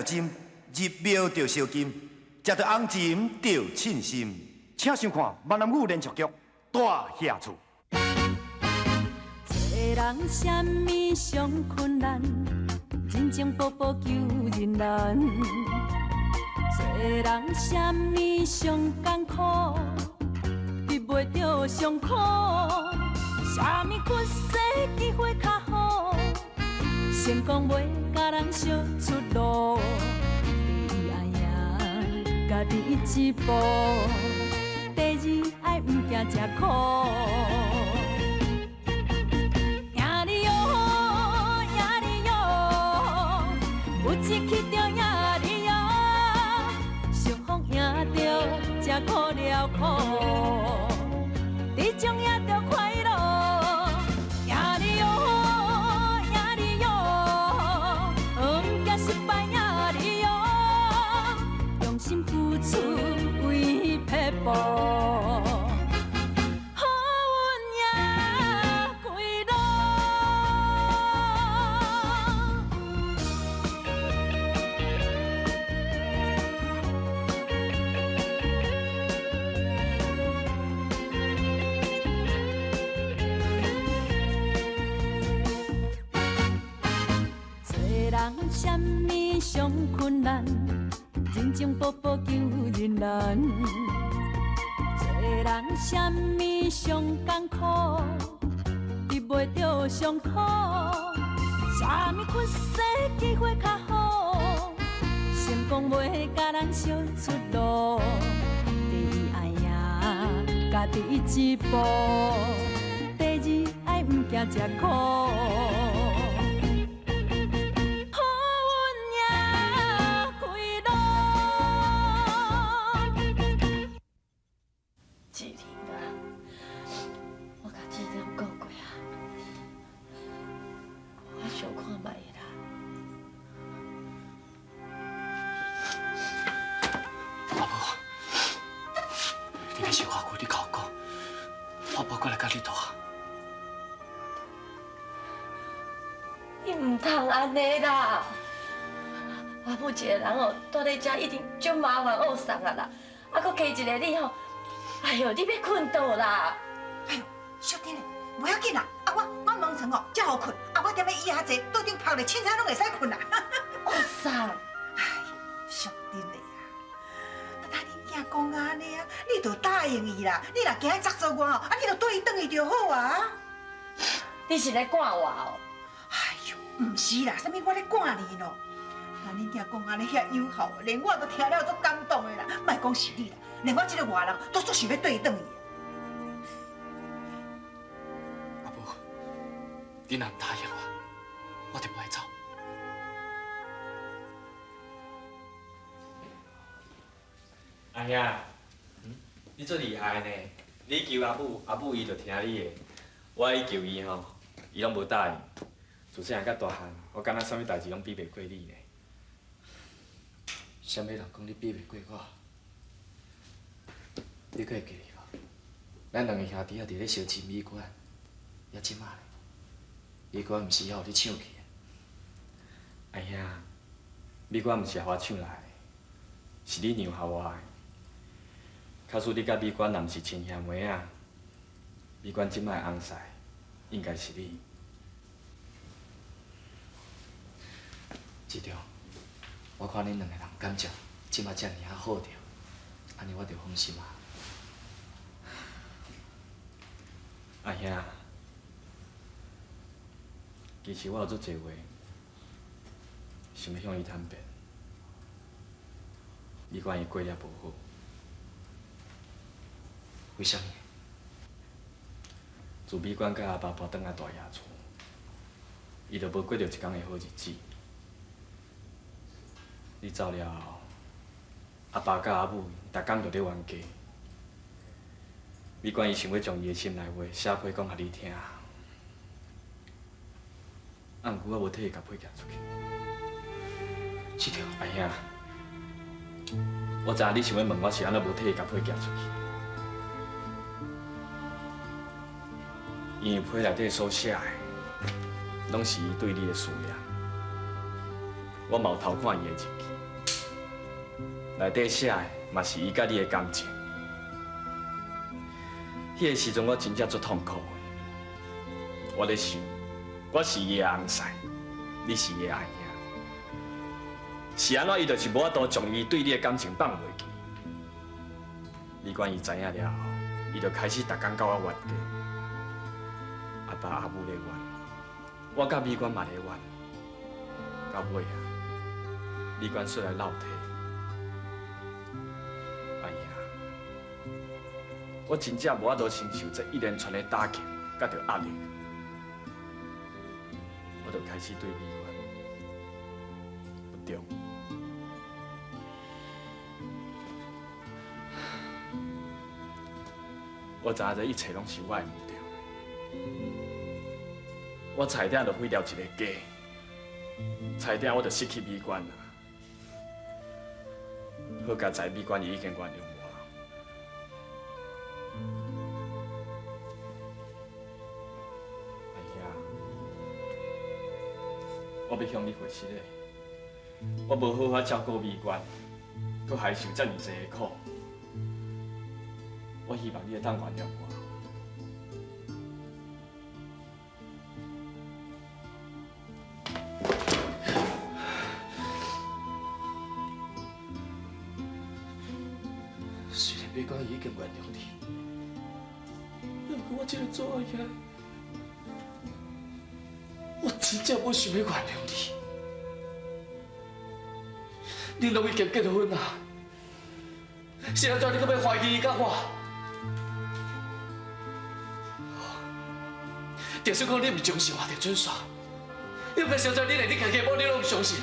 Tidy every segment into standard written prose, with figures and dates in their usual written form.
针，入庙就烧金，食到红金就称心。请想看闽南语连续剧《大下厝》。做人什么上困难？人情薄薄求人难。做人什么上艰苦？避袂着上苦。什么屈世机会较好？成功袂甲人烧出路。第一爱赢家己一步，第二爱毋惊吃苦。一去着赢你哦，相逢赢着才苦了苦，你种赢着快乐，赢你哦，赢你哦，毋惊失败赢你哦，用心付出为撇步。什么上困难？人情薄薄求人难。做人什么上艰苦？避袂着上苦。什么屈世机会较好？成功袂甲人烧出路。第一爱赢家己一步，第二爱毋惊吃苦。安尼啦，阿母一个人哦，住在遮一定足麻烦恶送啊啦，啊，搁加一个你吼，哎呦，你要困倒啦！哎呦，小丁嘞，不要紧啦，啊我蒙床哦，才好困，啊我踮咧椅仔坐，桌顶泡咧，凊彩拢会使困啦。恶送，哎，小丁嘞啊，那你囝讲安尼啊，你就答应伊啦，你若今日责做我哦，啊你就带伊转去就好啊。你是咧赶我哦？哎呦，唔是啦，什么我咧赶你咯？那恁囝讲安尼遐友好，连我都听了足感动的啦。莫讲是你啦，连我这个外人都足想要对转伊。阿母，你若唔答应我就不会走。阿兄，你足厉害呢！你求阿母，阿母伊就听你的；我伊求伊吼，伊拢无答应。自细汉到大汉，我敢若啥物代志拢比袂过你呢？啥物人讲你比袂过我？你可会记得无？咱两个兄弟啊，伫咧烧钱米馆，也即马咧，米馆毋是要互你抢去的。阿兄，米馆毋是互我抢来的，是你让互我的。假使你甲米馆若毋是亲兄妹仔，米馆即摆翁婿应该是你。志忠，我看恁两个人感情即马遮尔啊好着，安尼我就放心啊。阿兄，其实我有足侪话想要向伊坦白，你管伊过了无好。为什么？自美馆甲阿爸搬转来大野厝，伊就无过着一天的好日子。你走了后，阿爸甲阿母逐工就咧冤家。美馆伊想要将伊的心内话写批讲互你听，啊，毋过我无替伊甲批寄出去。志忠，阿兄，我知影你想要问我是安怎无替伊甲批寄出去，因为批内底所写的，拢是伊对你的思念。我嘛有偷看伊的日记，内底写的嘛是伊甲你的感情。迄个时阵我真正足痛苦，我咧想，我是伊的翁婿，你是伊的阿兄，是安怎伊就是无法度将伊对你的感情放袂记。李冠伊知影了后，伊就开始逐工甲我冤家。阿爸阿母咧冤，我甲美冠嘛咧冤，到尾啊，美冠煞来闹体。哎呀，我真正无法度承受这一连串的打击，甲着压力，我就开始对美冠不忠。我知影这一切拢是我的唔对，我差点就毁掉一个家，差点我就失去美冠啦。好佳在美冠伊已经原谅我。哎呀，我要向你悔失嘞！我无好好照顾美冠，佮还受遮尔济的苦。我希望你会当原谅我。虽然美冠已经原谅你，不过我这个做阿爷，我真正无想要原谅你。你拢已经结婚啦，是安怎你搁要怀疑伊甲我？就算讲你唔相信我，就准煞。你唔相信你连你家己某你拢唔相信。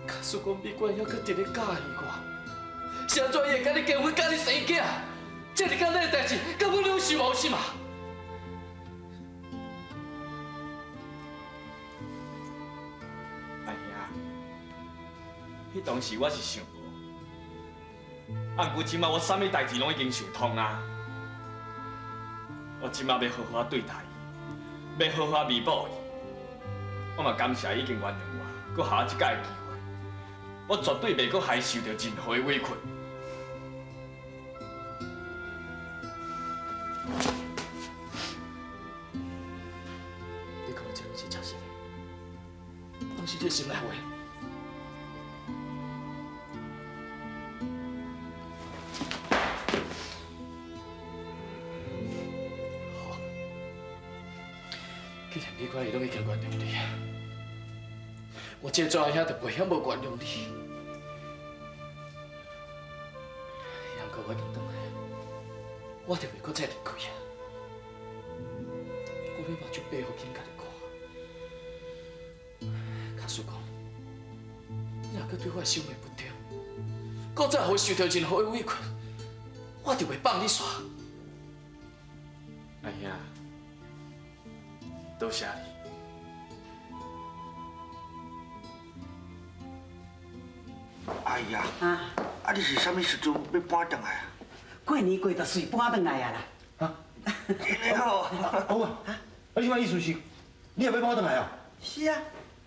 假使讲美冠还搁直咧介意我，是安怎伊会甲你结婚、甲你生囝？这是简单的代志，根本你有想无是嘛？哎呀，迄当时我是想无。啊！不过即马我啥物代志拢已经想通啊！我即马要好好对待伊，要好好弥补伊。我嘛感谢伊已经原谅我，搁下一届的机会，我绝对袂搁还受到任何的委屈。你看我这拢是真实的，拢是你心内话。既然美冠伊拢已经原谅你，我这做阿兄就袂晓无原谅你。杨哥，我今回来，我就袂搁再离开啊！我要目睭闭好紧，甲你看。假使讲，你若搁对我想的不对，搁再互我受到任何的委屈，我就袂放你煞。阿兄。多谢你。哎呀，啊！你是啥物时阵要搬转来啊？过年过就随搬转来啊啦。啊？真的哦。好啊！啊，你嘛意思是，你也要搬转来啊？是啊。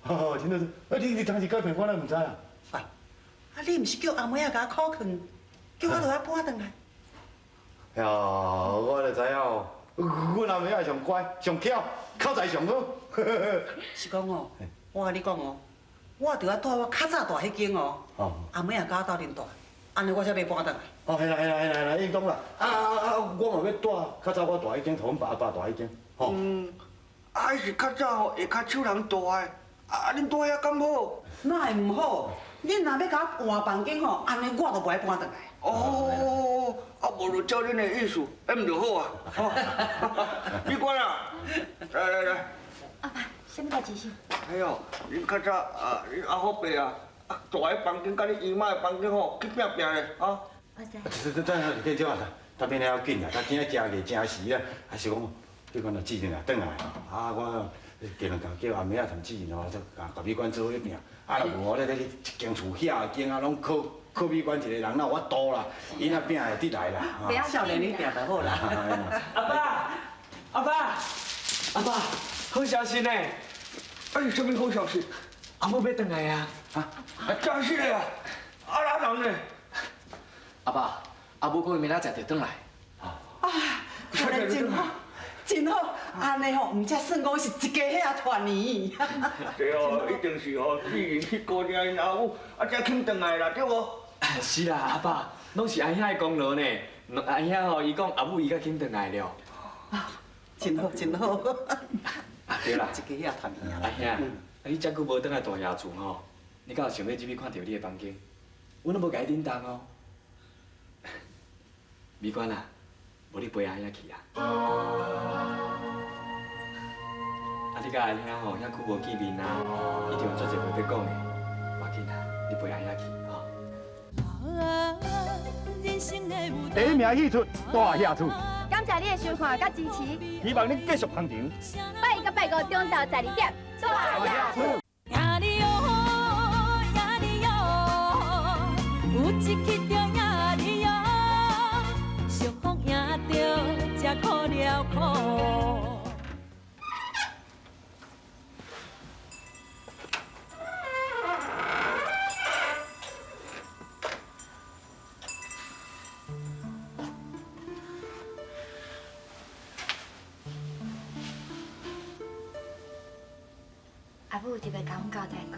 哦，真的是，你当时改变我哪唔知啊？啊，你唔是叫阿妹仔甲我考劝，叫我落来搬转来？呀，我就知影哦，阮阿妹仔上乖、上巧，口才上好。是讲哦，我甲你讲哦，我着要带我较早大迄间哦。哦。阿妹仔甲我斗阵大，安尼我才要搬转来。哦，系啦，应当啦。我嘛要带较早我大迄间，同阮爸大迄间。吼。还是较早吼会较手人大的，恁住遐敢好？哪会唔好？恁若要甲我换房间吼，安尼我就袂搬转来。哦，无就照恁的意思，唔就好啊。你管啊，来。阿爸，什么代志是？哎呦，恁较早恁阿伯啊，大个房间甲恁姨妈的房间吼，去拼拼咧，啊。我知。等，店长啊，当面了要紧啦，今仔真热真时啊，还是讲，你讲若志仁啊，转来我第两天叫阿妹仔同志仁哦，甲美馆做伙拼，若无咧一间厝遐间啊，拢靠美馆一个人，哪有法度啦？伊那拼会得来啦。不要少年你拼就好啦。阿爸，好消息呢！哎，什么好消息？阿母要回来啊！真是的啊！阿人呢？阿爸，阿母讲明仔载就回来。看来真好，真好。安尼吼，唔才算讲是一家遐团圆。对哦，一定是哦，既然去顾家因阿母，才肯回来啦，对无？是啦，阿爸，拢是阿兄的功劳呢。阿兄吼，伊讲阿母伊较紧回来了。真好，真好。啊对啦，一家遐团圆。阿兄，你遮久无倒来大爷厝吼，你敢有想要入去看到你的房间？阮拢无甲你叮当哦。美娟啊，无你陪阿兄去啊。啊，你甲阿兄吼，遐久无见面啊，一定有足侪话要讲的。要紧啊，你陪阿兄去吼。第一名戏出大下厝，感谢你的收看甲支持，希望你继续捧场。拜一到拜五中昼12点，大亚厝。呀哩哟呀哩哟，有一曲着呀哩哟，俗风赢着才苦了苦。阿母特别甲阮交代过，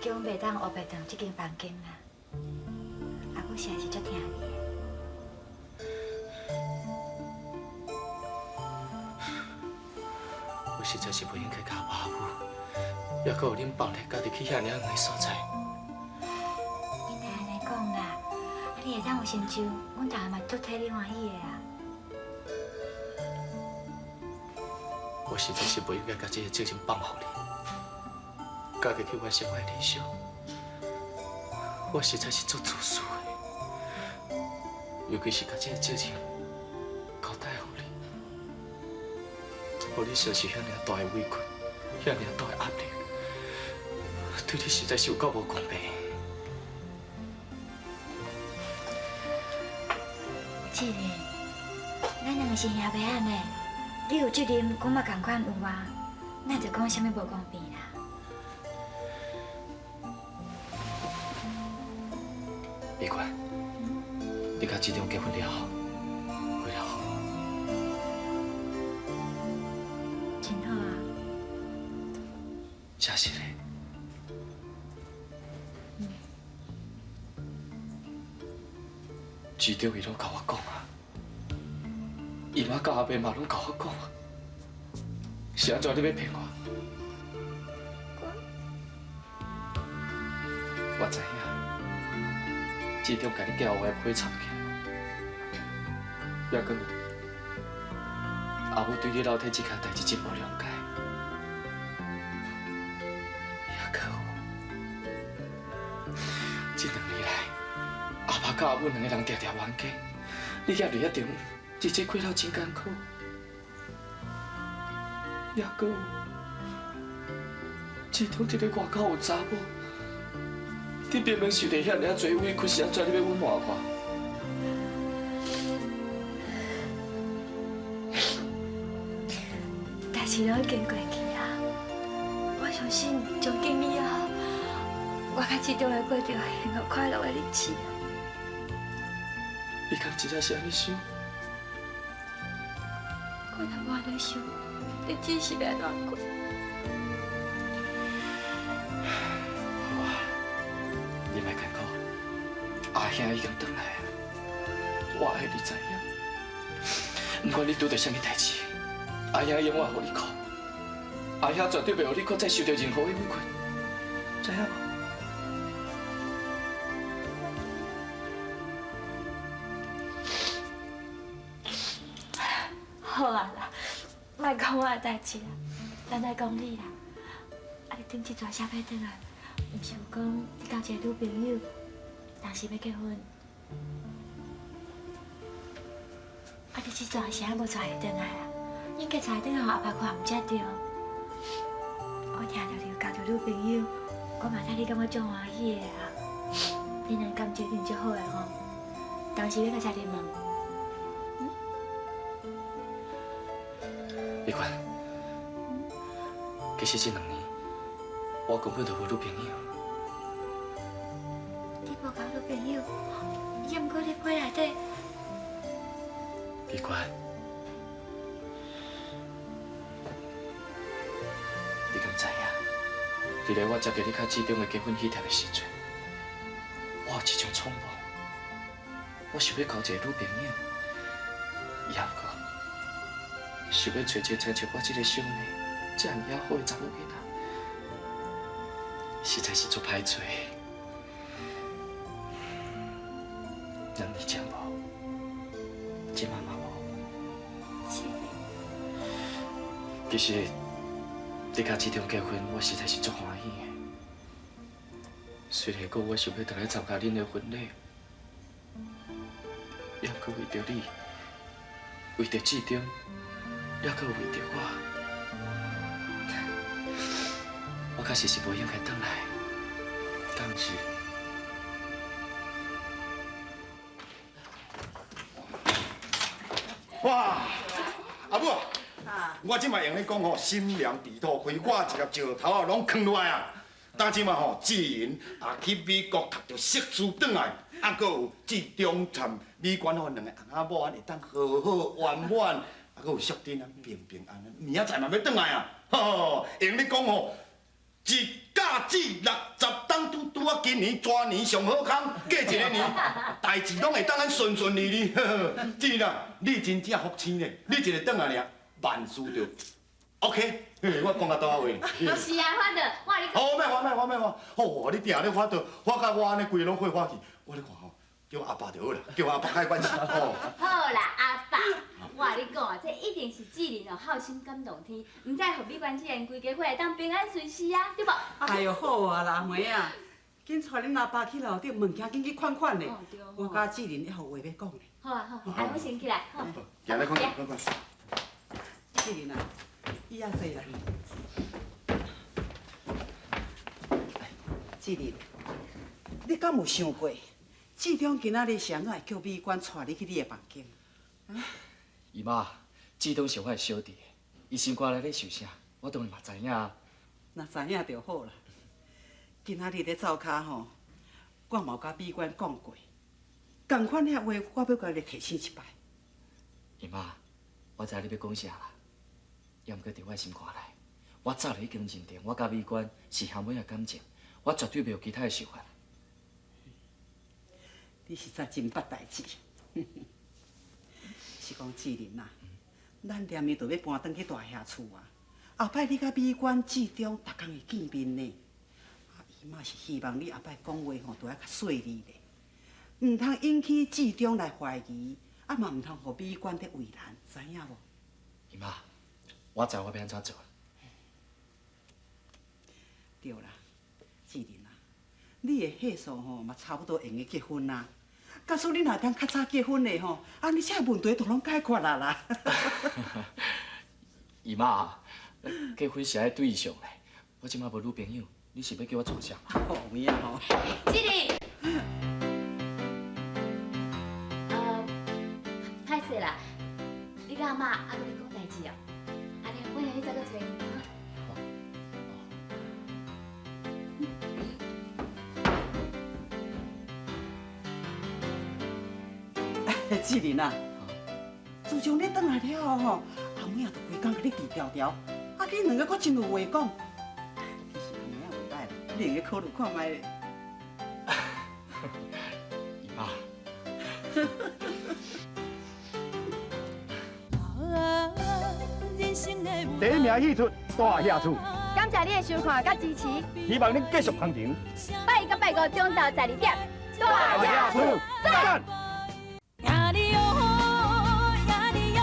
叫阮袂当黑白当这间房间啦。阿母实在是足疼你的。我实在是不应该教阿母，也搁有恁放咧家己去遐尔远的所在。你莫安尼讲啦，啊你会当有成就，阮大家嘛足替你欢喜的啊。我实在是不应该把这个责任放乎你。家己去完成我的理想，我实在是足自私的，尤其是把这个责任交代乎你，互你承受遐尔大的委屈，遐尔大的压力，对你实在是有够无公平。既然咱两个是兄妹仔呢，你有责任，我嘛同款有啊，那就讲啥物无公平啦。美娟，你甲志忠结婚了后，过了好。真好啊。真是嘞。志忠伊拢甲我讲啊，姨妈甲阿伯嘛拢甲我讲啊，是安怎你要骗我？我知影。志忠甲你交话配插起，也搁有阿母对你老体这件代志真无谅解，也搁有这2年来，阿爸甲阿母2个人常常冤家，你也伫遐中，日子过了真艰苦，也搁有志忠一个外口有查某。你明明受着遐尔侪委屈，是安怎你要阮活我？代志都已经过去啊，我相信从今以后，我甲志忠会过着幸福快乐的日子。你敢真正是安尼想？我若无安尼想，日子是要安怎过？你莫艰苦，阿兄已经回来啊！我爱你知影，不管你拄着什么代志，阿兄永远互你靠。阿兄绝对袂互你搁再受到任何的委屈，知影无？好啊啦，莫讲我的代志啦，咱来讲你啦。啊，你顶一撮写尾转来。毋是有讲你交一个女朋友，当时要结婚，啊！你这阵是还无带会转来啊？应该带转后阿爸看毋才对。我听到你有交着女朋友，我嘛替你感觉足欢喜的啊！你两感情一定足好的吼。当时要甲啥你问？美娟，其实这2年，我根本就无女朋友。你无交女朋友，也毋过你杯内底。美官，你敢知影？伫咧我接到你较指中的结婚喜帖的时阵，我有一种冲动，我想要交一个女朋友，也毋过想要找一个亲像我这个小妹这样也好的查某囡仔，实在是足歹找的。2年前无，即嘛嘛无。其实，你甲志忠结婚，我实在是足欢喜的。虽然讲我想要倒来参加恁的婚礼，也阁为着你，为着志忠，也阁为着我，我确实是无应该倒来。但是，哇，阿母，我即摆用咧讲吼，心凉鼻土，开我一粒石头啊，拢囥落来啊。当即摆吼，志云也去美国读着硕士转来，啊，搁有志忠参美馆吼，2个翁仔某安会当好好圆满，啊，搁有淑珍啊，平平安安，明仔载嘛要转来啊。吼，用咧讲吼，一甲子60当拄啊，今年蛇年上好康，过一个年，代志拢会当安顺顺利利。真啦，你真正福星咧，你一个转来尔，万事就 OK。我讲到倒啊话。是啊，反正我你。好，莫发。哦，你定咧发到，我甲我安尼规个拢会发去。我咧看吼，叫阿爸就好啦，叫阿爸开关系。哦。好啦，阿爸，我甲你讲啊，这一定是志玲哦好心感动天，唔知互美观这人规家伙会当平安顺遂啊，对无？哎呦，好啊啦，妹啊，紧带恁阿爸去楼顶物件，紧去看看咧。我甲志玲还有话要讲咧。好啊好，哎，我先起来。好。行来看。志玲啊，伊遐济啦。志玲，你敢有想过，志忠今仔日是安怎会叫美官带你去你的房间？姨妈，志忠是我的小弟，伊心肝内咧受啥，我当然嘛知影啊。若知影就好啦。今仔日咧灶骹吼，我嘛有甲美官讲过，同款遐话我要甲你提醒一摆。姨妈，我知你要讲啥啦，也毋过伫我心肝内，我早就已经认定我甲美官是兄妹的感情，我绝对袂有其他的想法。你实在真捌代志。是讲志玲啊，咱连面就要搬转去大兄厝啊。后摆你甲美官志忠逐工会见面呢。姨妈是希望你后摆讲话吼，都要较细腻咧，唔通引起志忠来怀疑，啊嘛唔通互美官咧为难，知影无？姨妈，我知我要安怎做。对啦，志玲啊，你的岁数吼嘛差不多用去结婚啦。假使你若当较早结婚的吼，安尼这问题都拢解决啦啦。姨妈，结婚是爱对象嘞，我即马无女朋友，你是要叫我做啥？好咩啊吼！志玲，歹势啦，你甲阿妈还搁咧讲代志哦，安尼我让你再搁找伊。志玲啊，自从你转来了后吼，阿妹也都规工甲你治调调，啊，你两个搁真有话讲。其实阿妹也袂歹啦，你用去考虑看卖咧。姨妈。第一名戏出大遐厝，感谢你的收看甲支持，希望恁继续捧场。拜一到拜五中昼12点，大遐厝，赞！呀哩哟，呀哩哟，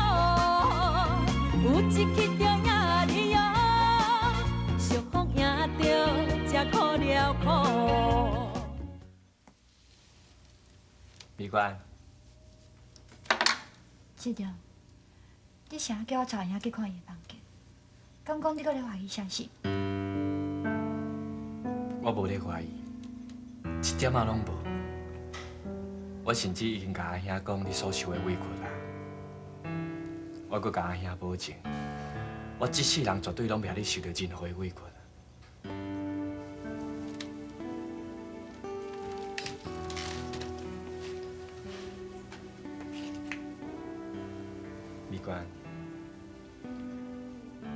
有一曲着呀哩哟，俗风赢着才苦了苦。美官，志忠，你想叫我带兄去看伊的房间？敢讲你搁咧怀疑啥事？我无咧怀疑，一点仔拢无。我甚至已经甲阿兄讲你所受的委屈啦。我阁甲阿兄保证，我一世人绝对拢袂你受到任何委屈。美娟，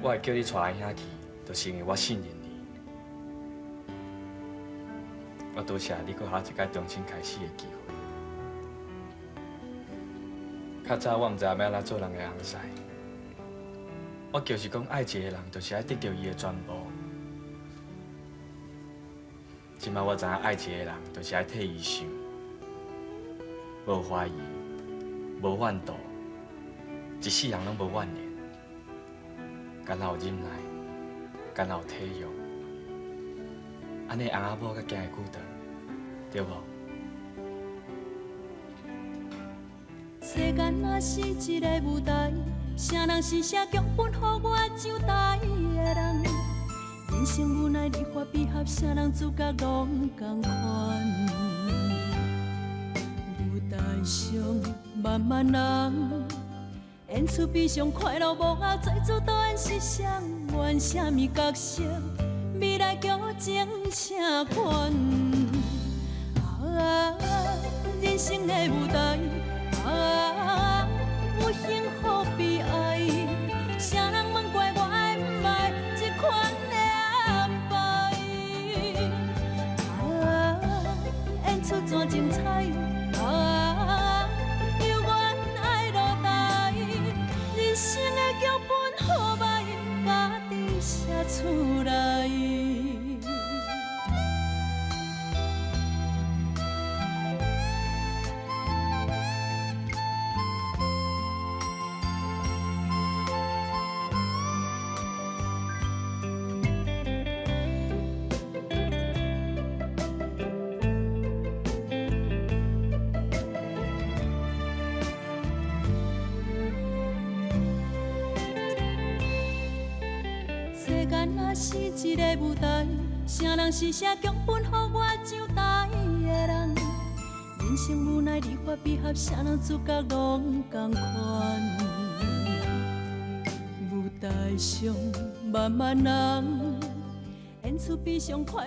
我会叫你带阿兄去，就是因为我信任你。我多谢你，搁下一届重新开始的机会。较早我毋知影要安怎做人的红婿，我就是讲爱一个人，就是爱得到伊的全部。即摆我知影爱一个人，就是爱替伊想，无怀疑，无怨妒。一世人拢无怨念，敢若有忍耐，敢若有体谅，安尼翁仔某才行会久长，对无？世间若是一个舞台，啥人是写剧本，予我上台的人？人生无奈，离合悲合，啥人主角拢同款。舞台上万万人。演出悲伤快乐无啊，最主导演是谁？演啥物角色？未来剧情请看。人生的舞台，有幸福悲哀，啥人问怪我的不爱这款的安排？演出怎精彩？生的剧本，好歹家己写出来。世间若是一个舞台，啥人是写剧本，予我上台的人？人生无奈，离合悲合，啥人主角拢同款。舞台上万万人，演出悲伤快。